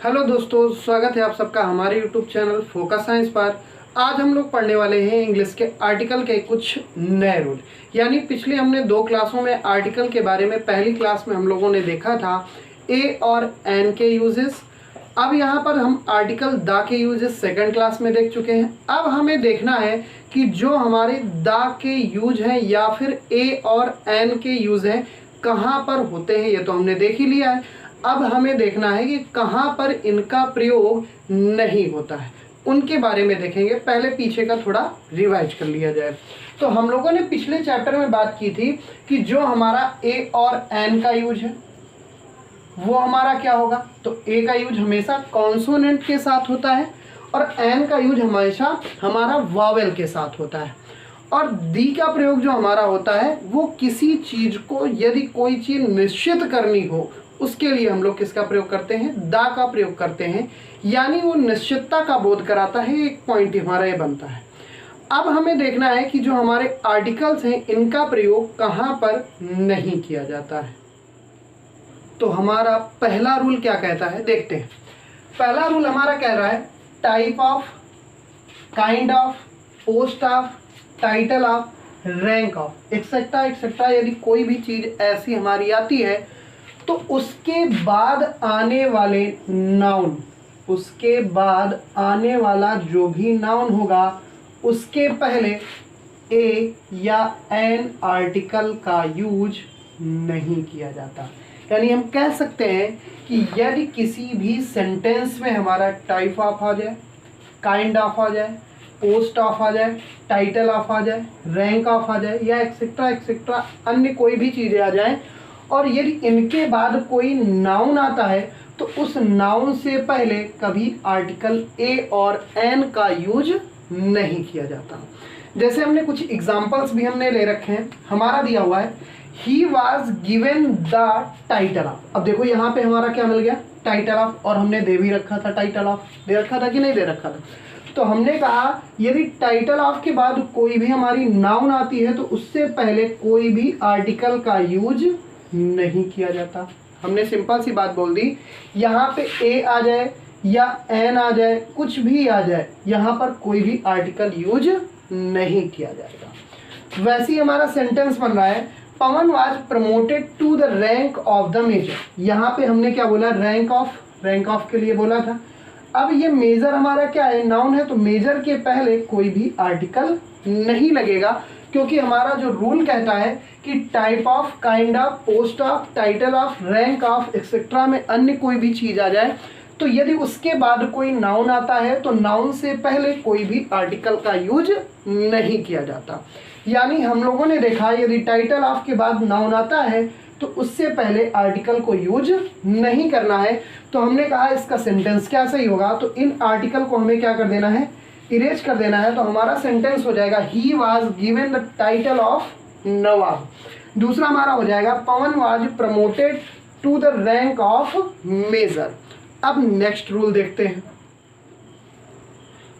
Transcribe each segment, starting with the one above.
Hello दोस्तों, स्वागत है आप सबका हमारे यूट्यूब चैनल फोकस साइंस पर। आज हम लोग पढ़ने वाले हैं इंग्लिश के आर्टिकल के कुछ नए रूल। यानी पिछले हमने 2 क्लासों में आर्टिकल के बारे में, पहली क्लास में हम लोगों ने देखा था ए और एन के यूजेस। अब यहाँ पर हम आर्टिकल द के यूजेस सेकंड क्लास में देख चुके हैं। अब हमें देखना है कि जो हमारे द के यूज हैं या फिर ए और एन के यूज हैं कहाँ पर होते हैं, ये तो हमने देख ही लिया है। अब हमें देखना है कि कहाँ पर इनका प्रयोग नहीं होता है, उनके बारे में देखेंगे। पहले पीछे का थोड़ा रिवाइज कर लिया जाए। तो हम लोगों ने पिछले चैप्टर में बात की थी कि जो हमारा ए और एन का यूज है वो हमारा क्या होगा। तो ए का यूज हमेशा कॉन्सोनेंट के साथ होता है और एन का यूज हमेशा हमारा वावेल के साथ होता है। और दी का प्रयोग जो हमारा होता है वो किसी चीज को, यदि कोई चीज निश्चित करनी हो उसके लिए हम लोग किसका प्रयोग करते हैं, दा का प्रयोग करते हैं। यानी वो निश्चितता का बोध कराता है। एक पॉइंट हमारा ये बनता है। अब हमें देखना है कि जो हमारे आर्टिकल्स हैं इनका प्रयोग कहाँ पर नहीं किया जाता है। तो हमारा पहला रूल क्या कहता है, देखते हैं। पहला रूल हमारा कह रहा है type of, kind of, post of, title of, rank of, etcetera etcetera. यदि कोई भी चीज ऐसी हमारी आती है तो उसके बाद आने वाले नाउन, उसके बाद आने वाला जो भी नाउन होगा उसके पहले ए या एन आर्टिकल का यूज नहीं किया जाता। यानी हम कह सकते हैं कि यदि किसी भी सेंटेंस में हमारा टाइप ऑफ आ जाए, काइंड ऑफ आ जाए, पोस्ट ऑफ आ जाए, टाइटल ऑफ आ जाए, रैंक ऑफ आ जाए या एक्सेट्रा एक्सेट्रा अन्य कोई भी चीज़ें आ जाएं, और यदि इनके बाद कोई नाउन आता है तो उस नाउन से पहले कभी आर्टिकल ए और एन का यूज नहीं किया जाता। जैसे हमने कुछ एग्जांपल्स भी हमने ले रखे हैं। हमारा दिया हुआ है he was given the title of. अब देखो यहाँ पे हमारा क्या मिल गया, टाइटल ऑफ, और हमने दे भी रखा था टाइटल ऑफ। दे रखा था कि नहीं दे रखा था। तो हमने कहा यदि टाइटल ऑफ के बाद कोई भी हमारी नाउन आती है तो उससे पहले कोई भी आर्टिकल का यूज नहीं किया जाता। हमने सिंपल सी बात बोल दी। यहाँ पे ए आ जाए या एन आ जाए, कुछ भी आ जाए, यहाँ पर कोई भी आर्टिकल यूज नहीं किया जाएगा। वैसे ही हमारा सेंटेंस बन रहा है Pavan was promoted to the rank of the major. यहाँ पे हमने क्या बोला, रैंक ऑफ, रैंक ऑफ के लिए बोला था। अब ये मेजर हमारा क्या है, नाउन है, तो मेजर के पहले कोई भी आर्टिकल नहीं लगेगा, क्योंकि हमारा जो रूल कहता है कि type of, kind of, post of, title of, rank of etcetera में अन्य कोई भी चीज आ जाए तो यदि उसके बाद कोई नाउन आता है तो नाउन से पहले कोई भी आर्टिकल का यूज नहीं किया जाता। यानी हम लोगों ने देखा यदि टाइटल ऑफ के बाद नाउन आता है तो उससे पहले आर्टिकल को यूज नहीं करना है। तो हमने कहा इसका सेंटेंस क्या सही होगा, तो इन आर्टिकल को हमें क्या कर देना है, इरेज कर देना है। तो हमारा सेंटेंस हो जाएगा he was given the title of Nawab. दूसरा हमारा हो जाएगा Pavan was promoted to the rank of major. अब नेक्स्ट रूल देखते हैं।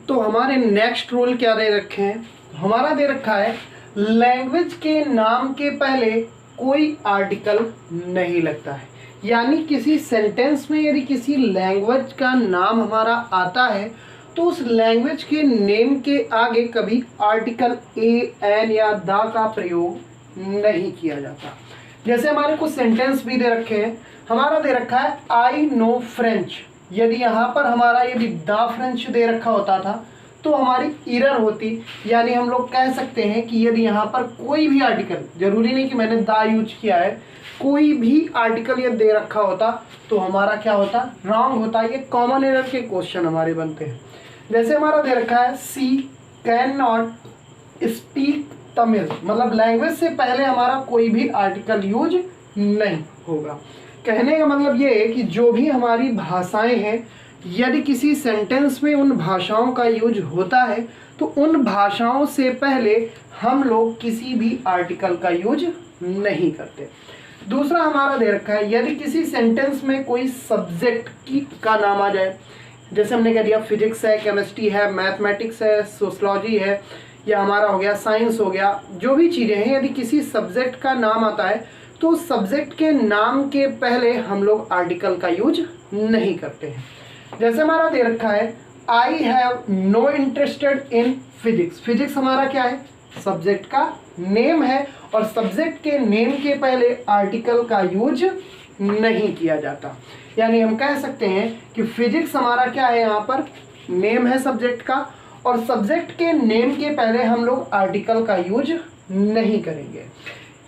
तो हमारे नेक्स्ट रूल क्या दे रखे हैं, हमारा दे रखा है लैंग्वेज के नाम के पहले कोई आर्टिकल नहीं लगता है। यानी किसी सेंटेंस में यदि किसी लैंग्वेज का नाम हमारा आता है तो उस लैंग्वेज के नेम के आगे कभी आर्टिकल ए, एन या द का प्रयोग नहीं किया जाता। जैसे हमारे कुछ सेंटेंस भी दे रखे हैं। हमारा दे रखा है आई नो फ्रेंच। यदि यहाँ पर हमारा यदि द फ्रेंच दे रखा होता था तो हमारी एरर होती। यानी हम लोग कह सकते हैं कि यदि यहाँ पर कोई भी आर्टिकल, जरूरी नहीं कि मैंने द यूज किया है, कोई भी आर्टिकल ये दे रखा होता तो हमारा क्या होता, रॉन्ग होता। ये कॉमन एरर के क्वेश्चन हमारे बनते हैं। जैसे हमारा दे रखा है सी कैन नॉट स्पीक तमिल, मतलब लैंग्वेज से पहले हमारा कोई भी आर्टिकल यूज नहीं होगा। कहने का मतलब ये है कि जो भी हमारी भाषाएं हैं यदि किसी सेंटेंस में उन भाषाओं का यूज होता है तो उन भाषाओं से पहले हम लोग किसी भी आर्टिकल का यूज नहीं करते। दूसरा हमारा दे रखा है यदि किसी सेंटेंस में कोई सब्जेक्ट का नाम आ जाए, जैसे हमने कह दिया फिजिक्स है, केमिस्ट्री है, मैथमेटिक्स है, सोशलॉजी है, या हमारा हो गया साइंस हो गया, जो भी चीज़ें हैं, यदि किसी सब्जेक्ट का नाम आता है तो सब्जेक्ट के नाम के पहले हम लोग आर्टिकल का यूज नहीं करते हैं। जैसे हमारा दे रखा है I have no interested in physics. Physics हमारा क्या है, सब्जेक्ट का नेम है और सब्जेक्ट के नेम के पहले आर्टिकल का यूज नहीं किया जाता। यानी हम कह सकते हैं कि फिजिक्स हमारा क्या है, यहाँ पर नेम है सब्जेक्ट का और सब्जेक्ट के नेम के पहले हम लोग आर्टिकल का यूज नहीं करेंगे।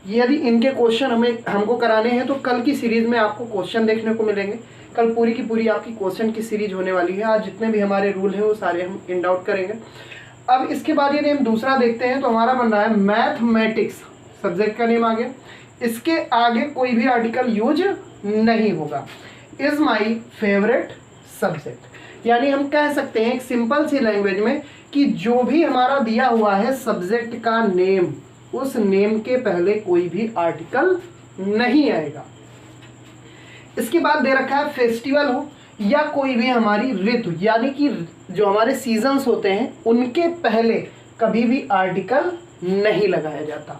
यदि इनके क्वेश्चन हमको कराने हैं तो कल की सीरीज में आपको क्वेश्चन देखने को मिलेंगे। कल पूरी की पूरी आपकी क्वेश्चन की सीरीज होने वाली है। आज जितने भी हमारे रूल हैं वो सारे हम इंड आउट करेंगे। अब इसके बाद यदि हम दूसरा देखते हैं तो हमारा बन रहा है मैथमेटिक्स, सब्जेक्ट का नेम आ गया, इसके आगे कोई भी आर्टिकल यूज नहीं होगा। इज माई फेवरेट सब्जेक्ट, यानी हम कह सकते हैं एक सिंपल सी लैंग्वेज में कि जो भी हमारा दिया हुआ है सब्जेक्ट का नेम, उस नेम के पहले कोई भी आर्टिकल नहीं आएगा। इसके बाद दे रखा है फेस्टिवल हो या कोई भी हमारी ऋतु, यानी कि जो हमारे सीजन्स होते हैं उनके पहले कभी भी आर्टिकल नहीं लगाया जाता।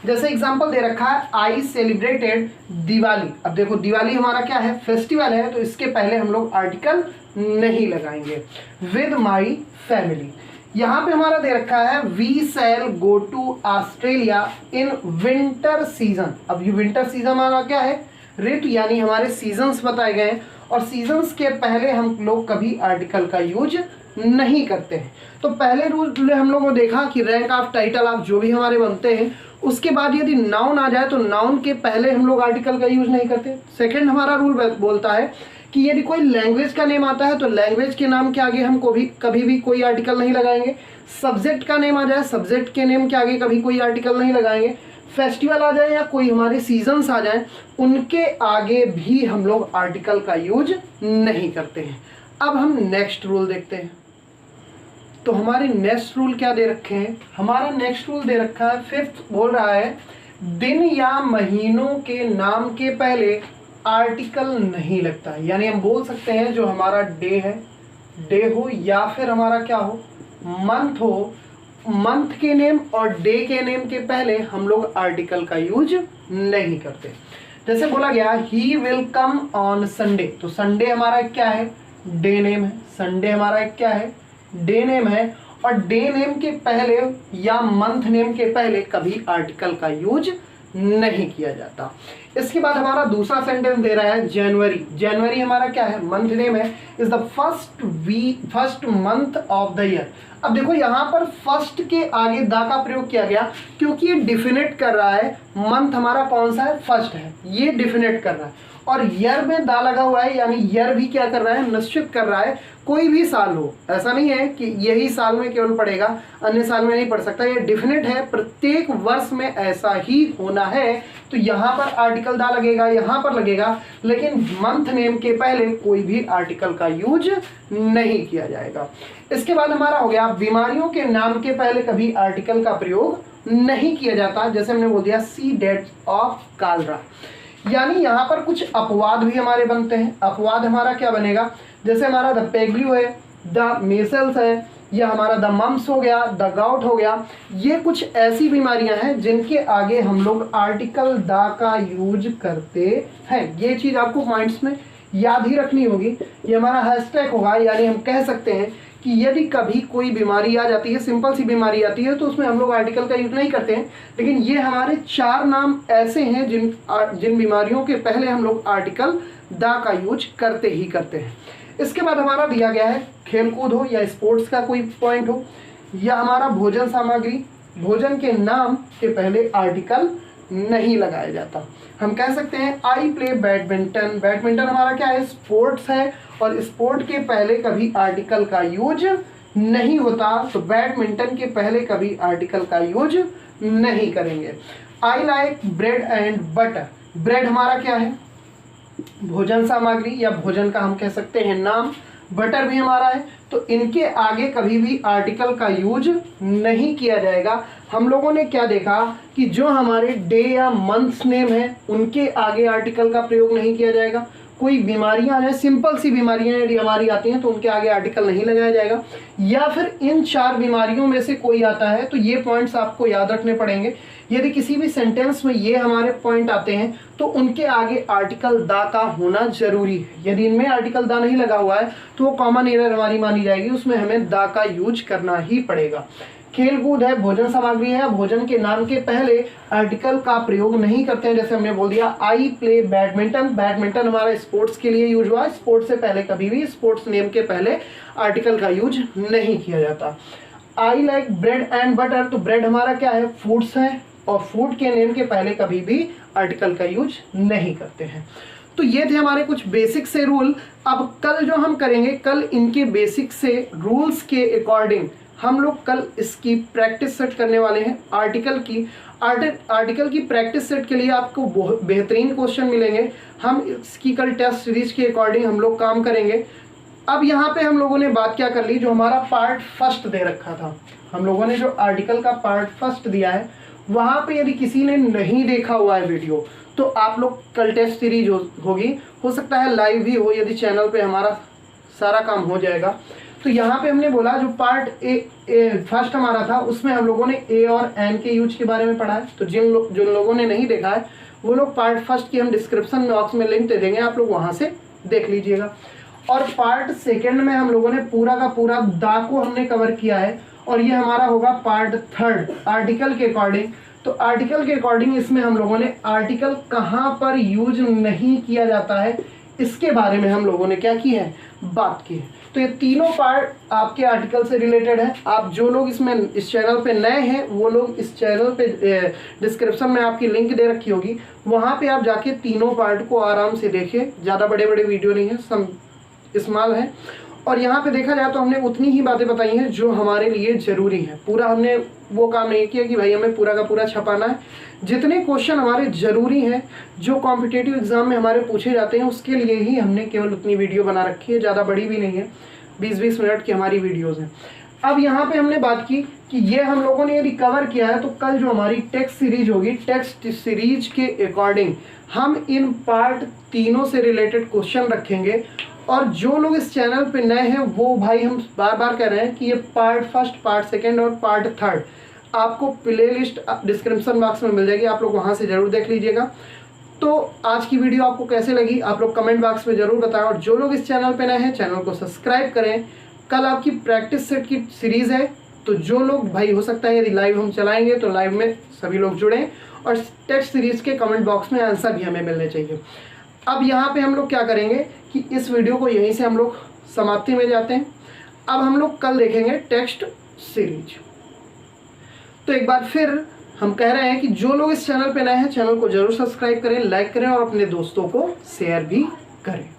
जैसे एग्जांपल दे रखा है आई सेलिब्रेटेड दिवाली। अब देखो दिवाली हमारा क्या है, फेस्टिवल है, तो इसके पहले हम लोग आर्टिकल नहीं लगाएंगे। विद माई फैमिली, यहाँ पे हमारा दे रखा है we shall go to Australia in winter season. अब ये विंटर सीजन हमारा क्या है, ऋतु, यानी हमारे सीजन्स बताए गए हैं और सीजन्स के पहले हम लोग कभी आर्टिकल का यूज नहीं करते हैं। तो पहले रूल हम लोगों ने देखा कि रैंक ऑफ, टाइटल ऑफ, जो भी हमारे बनते हैं उसके बाद यदि नाउन आ जाए तो नाउन के पहले हम लोग आर्टिकल का यूज नहीं करते। सेकंड हमारा रूल बोलता है कि यदि कोई लैंग्वेज का नेम आता है तो लैंग्वेज के नाम के आगे हम कभी भी कोई आर्टिकल नहीं लगाएंगे। सब्जेक्ट का नेम आ जाए, सब्जेक्ट के नेम के आगे कभी कोई आर्टिकल नहीं लगाएंगे। फेस्टिवल आ जाए या कोई हमारे सीजन्स आ जाए उनके आगे भी हम लोग आर्टिकल का यूज नहीं करते हैं। अब हम नेक्स्ट रूल देखते हैं। तो हमारे नेक्स्ट रूल क्या दे रखे हैं, हमारा नेक्स्ट रूल दे रखा है फिफ्थ, बोल रहा है दिन या महीनों के नाम के पहले आर्टिकल नहीं लगता है। यानी हम बोल सकते हैं जो हमारा डे है, डे हो या फिर हमारा क्या हो, मंथ हो, मंथ के नेम और डे के नेम के पहले हम लोग आर्टिकल का यूज नहीं करते। जैसे बोला गया he will come on Sunday, तो संडे हमारा क्या है, डे नेम है। संडे हमारा क्या है, डे नेम है और डे नेम के पहले या मंथ नेम के पहले कभी आर्टिकल का यूज नहीं किया जाता। इसके बाद हमारा दूसरा सेंटेंस दे रहा है जनवरी। जनवरी हमारा क्या है, मंथ नेम है, is the first month of the year. अब देखो यहाँ पर फर्स्ट के आगे दा का प्रयोग किया गया क्योंकि ये डिफिनेट कर रहा है मंथ हमारा कौन सा है, फर्स्ट है, ये डिफिनेट कर रहा है। और ईयर में दा लगा हुआ है, यानी ईयर भी क्या कर रहा है, निश्चित कर रहा है कोई भी साल हो। ऐसा नहीं है कि यही साल में केवल पड़ेगा, अन्य साल में नहीं पढ़ सकता। ये डिफिनेट है, प्रत्येक वर्ष में ऐसा ही होना है। तो यहाँ पर आर्टिकल दा लगेगा, यहाँ पर लगेगा, लेकिन मंथ नेम के पहले कोई भी आर्टिकल का यूज नहीं किया जाएगा। इसके बाद हमारा हो गया बीमारियों के नाम के पहले कभी आर्टिकल का प्रयोग नहीं किया जाता। जैसे हमने बोल दिया सी डेथ ऑफ कालरा, यानी यहाँ पर कुछ अपवाद भी हमारे बनते हैं। अपवाद हमारा क्या बनेगा, जैसे हमारा द पेग्लू है, द मेसल्स है, या हमारा द मम्स हो गया, द गाउट हो गया। ये कुछ ऐसी बीमारियां हैं जिनके आगे हम लोग आर्टिकल द का यूज करते हैं। ये चीज़ आपको पॉइंट्स में याद ही रखनी होगी। ये हमारा हैशटैग होगा, यानी हम कह सकते हैं कि यदि कभी कोई बीमारी आ जाती है, सिंपल सी बीमारी आती है, तो उसमें हम लोग आर्टिकल का यूज नहीं करते हैं। लेकिन ये हमारे 4 नाम ऐसे हैं जिन बीमारियों के पहले हम लोग आर्टिकल द का यूज करते ही करते हैं। इसके बाद हमारा दिया गया है खेलकूद हो या स्पोर्ट्स का कोई पॉइंट हो, या हमारा भोजन सामग्री, भोजन के नाम के पहले आर्टिकल नहीं लगाया जाता। हम कह सकते हैं आई प्ले बैडमिंटन। बैडमिंटन हमारा क्या है, स्पोर्ट्स है, और स्पोर्ट के पहले कभी आर्टिकल का यूज नहीं होता, तो बैडमिंटन के पहले कभी आर्टिकल का यूज नहीं करेंगे। I like bread and butter. Bread हमारा क्या है, भोजन सामग्री या भोजन का हम कह सकते हैं नाम। बटर भी हमारा है, तो इनके आगे कभी भी आर्टिकल का यूज नहीं किया जाएगा। हम लोगों ने क्या देखा कि जो हमारे डे या मंथ्स नेम है उनके आगे आर्टिकल का प्रयोग नहीं किया जाएगा। कोई बीमारियां आ जाए, सिंपल सी बीमारियां यदि हमारी आती हैं तो उनके आगे आर्टिकल नहीं लगाया जाएगा। या फिर इन 4 बीमारियों में से कोई आता है, तो ये पॉइंट्स आपको याद रखने पड़ेंगे यदि किसी भी सेंटेंस में ये हमारे पॉइंट आते हैं तो उनके आगे आर्टिकल दा का होना जरूरी है। यदि इनमें आर्टिकल दा नहीं लगा हुआ है तो वो कॉमन एरर हमारी मानी जाएगी, उसमें हमें दा का यूज करना ही पड़ेगा। खेलकूद है, भोजन सामग्री है, भोजन के नाम के पहले आर्टिकल का प्रयोग नहीं करते हैं। जैसे हमने बोल दिया आई प्ले बैडमिंटन, बैडमिंटन हमारा स्पोर्ट्स के लिए यूज हुआ, स्पोर्ट्स से पहले कभी भी स्पोर्ट्स नेम के पहले आर्टिकल का यूज नहीं किया जाता। I like bread and butter, तो ब्रेड हमारा क्या है, फूड्स है, और फूड के नेम के पहले कभी भी आर्टिकल का यूज नहीं करते हैं। तो ये थे हमारे कुछ बेसिक से रूल। अब कल जो हम करेंगे, कल इनके बेसिक से रूल्स के अकॉर्डिंग हम लोग कल इसकी प्रैक्टिस सेट करने वाले हैं। आर्टिकल की प्रैक्टिस सेट के लिए आपको बहुत बेहतरीन क्वेश्चन मिलेंगे। हम इसकी कल टेस्ट सीरीज के अकॉर्डिंग हम लोग काम करेंगे। अब यहाँ पे हम लोगों ने बात क्या कर ली, जो हमारा पार्ट फर्स्ट दे रखा था, हम लोगों ने जो आर्टिकल का पार्ट फर्स्ट दिया है, वहाँ पे यदि किसी ने नहीं देखा हुआ है वीडियो तो आप लोग कल टेस्ट सीरीज होगी, हो सकता है लाइव भी हो, यदि चैनल पे हमारा सारा काम हो जाएगा। तो यहाँ पे हमने बोला जो पार्ट फर्स्ट हमारा था उसमें हम लोगों ने ए और एन के यूज के बारे में पढ़ा है। तो जिन लोगों ने नहीं देखा है वो लोग पार्ट फर्स्ट की हम डिस्क्रिप्शन बॉक्स में लिंक दे देंगे, आप लोग वहाँ से देख लीजिएगा। और पार्ट सेकेंड में हम लोगों ने पूरा का पूरा दा को हमने कवर किया है, और ये हमारा होगा पार्ट थर्ड आर्टिकल के अकॉर्डिंग। तो आर्टिकल के अकॉर्डिंग इसमें हम लोगों ने आर्टिकल कहाँ पर यूज नहीं किया जाता है इसके बारे में हम लोगों ने क्या की है, बात की है। तो ये तीनों पार्ट आपके आर्टिकल से रिलेटेड है। आप जो लोग इस चैनल पे नए हैं वो लोग इस चैनल पे डिस्क्रिप्शन में आपकी लिंक दे रखी होगी, वहाँ पे आप जाके तीनों पार्ट को आराम से देखिए। ज़्यादा बड़े बड़े वीडियो नहीं है, सब स्मॉल है। और यहाँ पे देखा जाए तो हमने उतनी ही बातें बताई हैं जो हमारे लिए ज़रूरी है। पूरा हमने वो काम नहीं किया कि भाई हमें पूरा का पूरा छपाना है। जितने क्वेश्चन हमारे ज़रूरी हैं, जो कॉम्पिटिटिव एग्जाम में हमारे पूछे जाते हैं, उसके लिए ही हमने केवल उतनी वीडियो बना रखी है, ज़्यादा बड़ी भी नहीं है, 20-20 मिनट की हमारी वीडियोज़ हैं। अब यहाँ पे हमने बात की कि ये हम लोगों ने यदि कवर किया है तो कल जो हमारी टेक्स्ट सीरीज होगी, टेक्स्ट सीरीज के अकॉर्डिंग हम इन पार्ट तीनों से रिलेटेड क्वेश्चन रखेंगे। और जो लोग इस चैनल पे नए हैं वो भाई हम बार बार कह रहे हैं कि ये पार्ट फर्स्ट, पार्ट सेकेंड और पार्ट थर्ड आपको प्लेलिस्ट डिस्क्रिप्शन बॉक्स में मिल जाएगी, आप लोग वहाँ से ज़रूर देख लीजिएगा। तो आज की वीडियो आपको कैसे लगी आप लोग कमेंट बॉक्स में ज़रूर बताएं, और जो लोग इस चैनल पे नए हैं चैनल को सब्सक्राइब करें। कल आपकी प्रैक्टिस सेट की सीरीज़ है, तो जो लोग भाई हो सकता है यदि लाइव हम चलाएंगे तो लाइव में सभी लोग जुड़ें, और टेक्स्ट सीरीज़ के कमेंट बॉक्स में आंसर भी हमें मिलने चाहिए। अब यहाँ पे हम लोग क्या करेंगे कि इस वीडियो को यहीं से हम लोग समाप्ति में जाते हैं। अब हम लोग कल देखेंगे टेक्स्ट सीरीज। तो एक बार फिर हम कह रहे हैं कि जो लोग इस चैनल पे नए हैं चैनल को जरूर सब्सक्राइब करें, लाइक करें और अपने दोस्तों को शेयर भी करें।